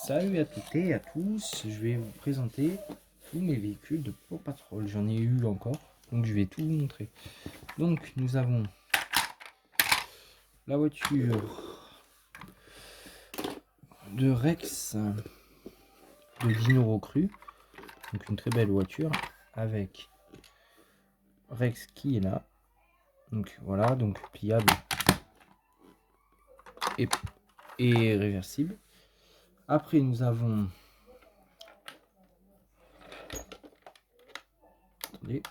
Salut à toutes et à tous, je vais vous présenter tous mes véhicules de Paw Patrol. J'en ai eu encore, donc je vais tout vous montrer. Donc nous avons la voiture de Rex de Dino Recru, donc une très belle voiture avec Rex qui est là. Donc voilà, donc pliable et réversible. Après nous avons attendez,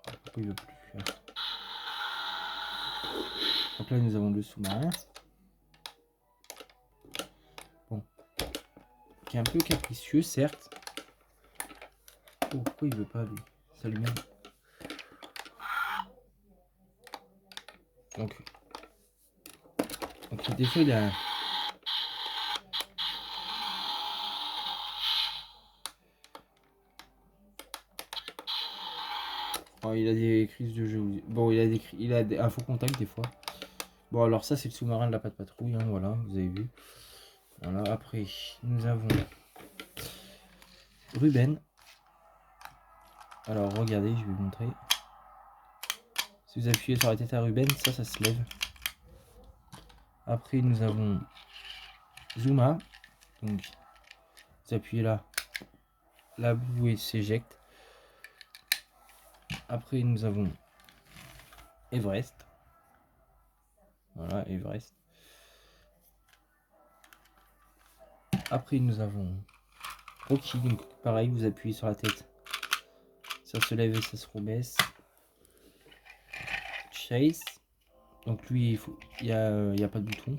pourquoi il veut plus faire. Donc là nous avons le sous-marin. Bon, qui est un peu capricieux certes. Oh, pourquoi il veut pas lui s'allumer? Donc des fois il a oh, il a des crises de jeu. Bon, il a un faux contact des fois. Bon, alors ça c'est le sous-marin de la patte patrouille, hein, voilà, vous avez vu. Voilà, après nous avons Ruben. Alors regardez, je vais vous montrer. Si vous appuyez sur la tête à Ruben, ça se lève. Après nous avons Zuma. Donc vous appuyez là, la bouée s'éjecte. Après nous avons Everest. Voilà, Everest. Après nous avons Rocky, donc pareil, vous appuyez sur la tête, ça se lève et ça se rebaisse. Chase, donc lui il y a pas de bouton.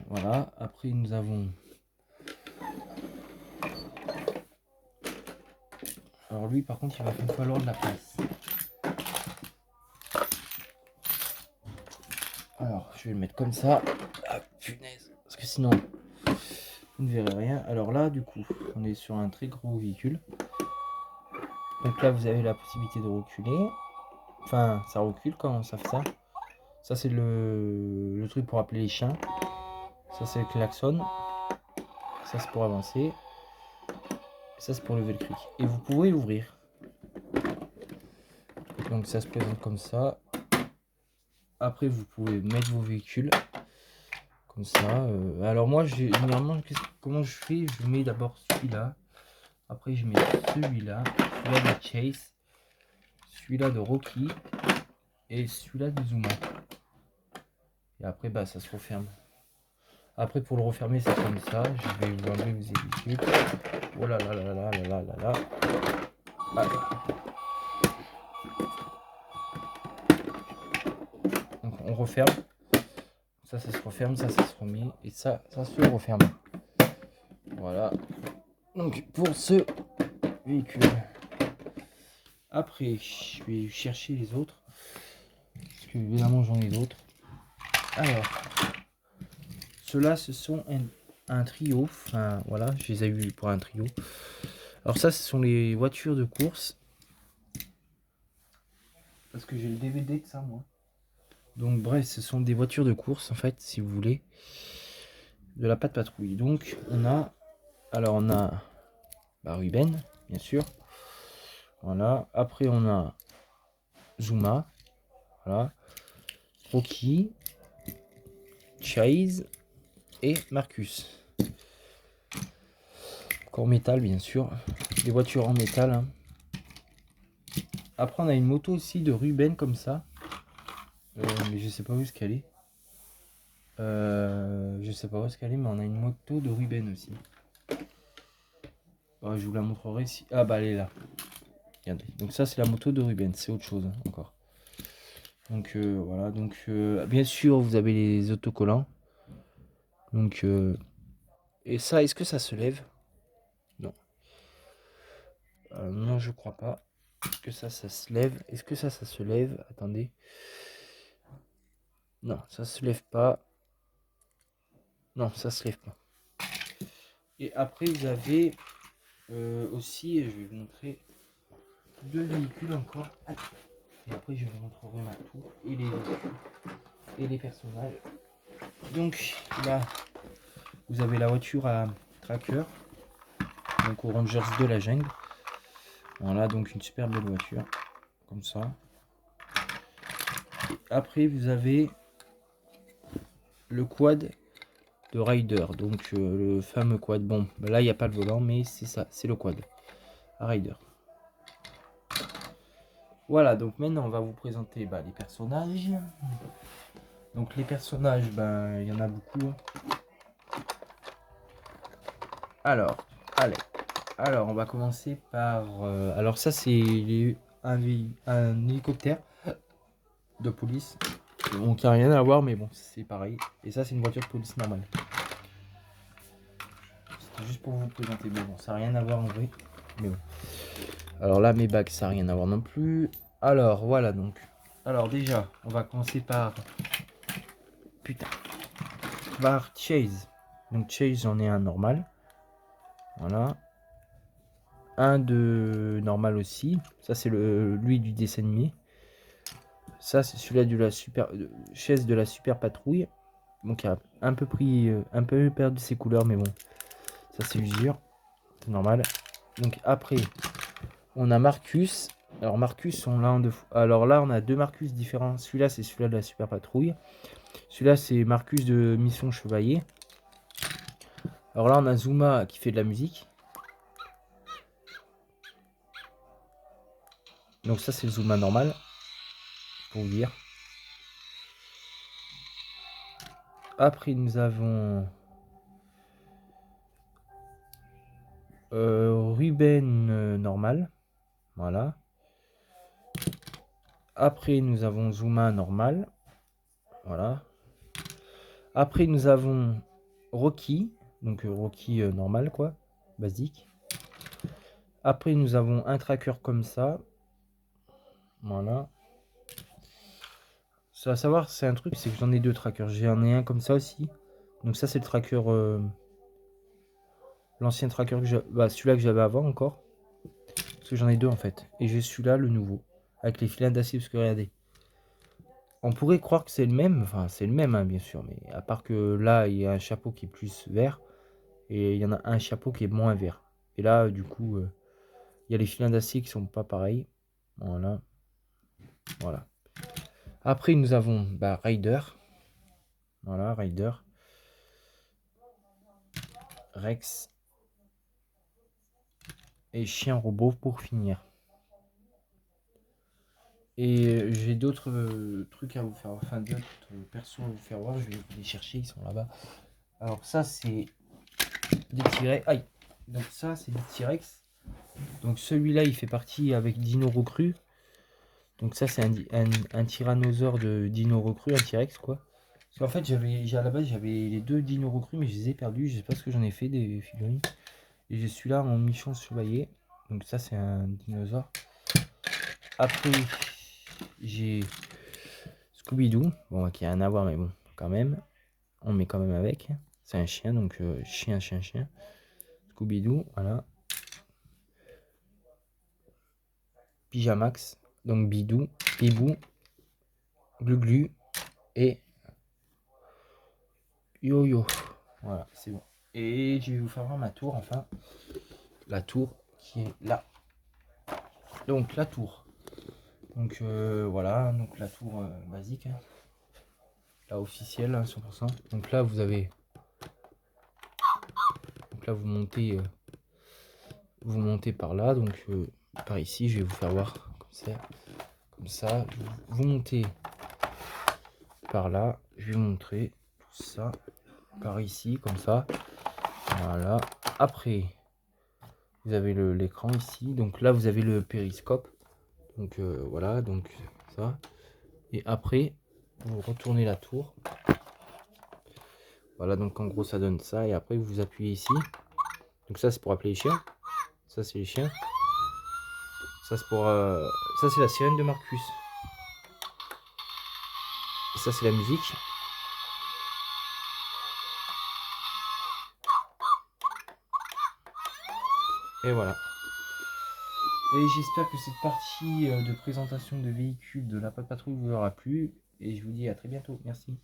Voilà, après nous avons alors lui par contre il va falloir de la place. Alors je vais le mettre comme ça. Ah punaise, parce que sinon vous ne verrez rien. Alors là du coup on est sur un très gros véhicule. Donc là vous avez la possibilité de reculer. Enfin ça recule quand ça fait ça. Ça c'est le truc pour appeler les chiens. Ça c'est le klaxon. Ça c'est pour avancer. Ça c'est pour lever le cri. Et vous pouvez l'ouvrir. Donc ça se présente comme ça. Après vous pouvez mettre vos véhicules comme ça. Alors moi généralement comment je fais? Je mets d'abord celui-là. Après je mets celui-là. Celui-là de Chase. Celui-là de Rocky. Et celui-là de Zuma. Et après bah ça se referme. Après pour le refermer c'est comme ça. Je vais vous enlever vos véhicules. Oh là là là là là là là là. Ah. Donc on referme. Ça se referme, ça se remet. Et ça se referme. Voilà. Donc pour ce véhicule. Après, je vais chercher les autres. Parce que évidemment j'en ai d'autres. Alors. Ceux-là, ce sont un trio. Enfin voilà, je les ai eu pour un trio. Alors ça, ce sont les voitures de course. Parce que j'ai le DVD de ça moi. Donc bref, ce sont des voitures de course en fait, si vous voulez. De la patte patrouille. Donc on a. Alors on a Ruben, bien sûr. Voilà. Après on a Zuma. Voilà. Rocky. Chase. Et Marcus. Encore métal bien sûr. Des voitures en métal. Hein. Après on a une moto aussi de Ruben comme ça. Mais je sais pas où est-ce qu'elle est. Je sais pas où est-ce qu'elle est, mais on a une moto de Ruben aussi. Je vous la montrerai si. Ah bah elle est là. Regardez. Donc ça c'est la moto de Ruben, c'est autre chose hein, encore. Donc voilà, donc bien sûr vous avez les autocollants. Donc et ça, est-ce que ça se lève? Non. Non, je crois pas. Est-ce que ça se lève? Est-ce que ça se lève? Attendez. Non, ça se lève pas. Non, ça se lève pas. Et après vous avez aussi, je vais vous montrer deux véhicules encore. Et après je vous montrerai ma tour et les personnages. Donc là vous avez la voiture à tracker, donc aux Rangers de la jungle. Voilà, donc une super belle voiture, comme ça. Et après, vous avez le quad de Rider, donc le fameux quad. Bon, là, il n'y a pas le volant, mais c'est ça, c'est le quad à Rider. Voilà, donc maintenant, on va vous présenter les personnages. Donc les personnages, il y en a beaucoup. Alors, allez. Alors, on va commencer par... alors ça, c'est un hélicoptère de police. Donc, il n'y a rien à voir, mais bon, c'est pareil. Et ça, c'est une voiture de police normale. C'était juste pour vous présenter. Mais bon, ça n'a rien à voir en vrai. Mais bon. Alors là, mes bagues, ça n'a rien à voir non plus. Alors, voilà donc. Alors déjà, on va commencer par... Putain. Par Chase. Donc Chase, j'en ai un normal. Voilà. Un de normal aussi. Ça, c'est lui du dessin animé. Ça, c'est celui-là de la super chaise de la super patrouille. Donc, il a un peu pris, un peu perdu ses couleurs, mais bon, ça c'est usure, c'est normal. Donc après, on a Marcus. Alors Marcus, alors là, on a deux Marcus différents. Celui-là, c'est celui-là de la super patrouille. Celui-là, c'est Marcus de Mission Chevalier. Alors là, on a Zuma qui fait de la musique. Donc ça, c'est le Zuma normal, pour vous dire. Après, nous avons Ruben normal. Voilà. Après, nous avons Zuma normal. Voilà. Après, nous avons Rocky. Donc, Rocky normal, quoi. Basique. Après, nous avons un tracker comme ça. Voilà. Ça va savoir, c'est un truc, c'est que j'en ai deux trackers. J'en ai un comme ça aussi. Donc, ça, c'est le tracker. L'ancien tracker que j'ai. Celui-là que j'avais avant encore. Parce que j'en ai deux en fait. Et j'ai celui-là, le nouveau. Avec les filets d'acier, parce que regardez. On pourrait croire que c'est le même. Enfin, c'est le même, hein, bien sûr. Mais à part que là, il y a un chapeau qui est plus vert. Et il y en a un chapeau qui est moins vert. Et là, du coup, il y a les filins d'acier qui sont pas pareils. Voilà. Voilà. Après, nous avons Ryder. Voilà, Ryder. Rex. Et chien robot pour finir. Et j'ai d'autres trucs à vous faire, enfin d'autres persos à vous faire voir. Je vais les chercher, ils sont là-bas. Alors ça c'est des T-Rex. Aïe. Donc ça c'est des T-Rex. Donc celui-là il fait partie avec Dino Recru. Donc ça c'est un tyrannosaure de Dino Recru, un T-Rex quoi. Parce qu'en fait à la base j'avais les deux Dino Recru mais je les ai perdus. Je sais pas ce que j'en ai fait des figurines. Et j'ai celui-là en Mission Chevalier. Donc ça c'est un dinosaure. Après j'ai Scooby-Doo. Bon qui a rien à voir mais bon quand même. On met quand même avec. C'est un chien donc chien. Scooby-Doo, voilà. Pyjamax, donc Bidou, Bibou, Glu-Glu et Yo-Yo. Voilà, c'est bon. Et je vais vous faire voir ma tour, enfin. La tour qui est là. Donc la tour. Donc voilà, donc la tour basique. Hein. La officielle, 100%. Donc là, vous avez... Donc là, vous montez par là. Donc par ici, je vais vous faire voir comme ça. Comme ça, vous montez par là, je vais vous montrer tout ça par ici comme ça, voilà. Après vous avez l'écran ici, donc là vous avez le périscope, donc voilà, donc ça, et après vous retournez la tour, voilà, donc en gros ça donne ça, et après vous appuyez ici, donc ça c'est pour appeler les chiens, ça c'est les chiens, ça c'est pour ça c'est la sirène de Marcus, et ça c'est la musique. Et voilà. Et j'espère que cette partie de présentation de véhicules de la Patrouille vous aura plu. Et je vous dis à très bientôt. Merci.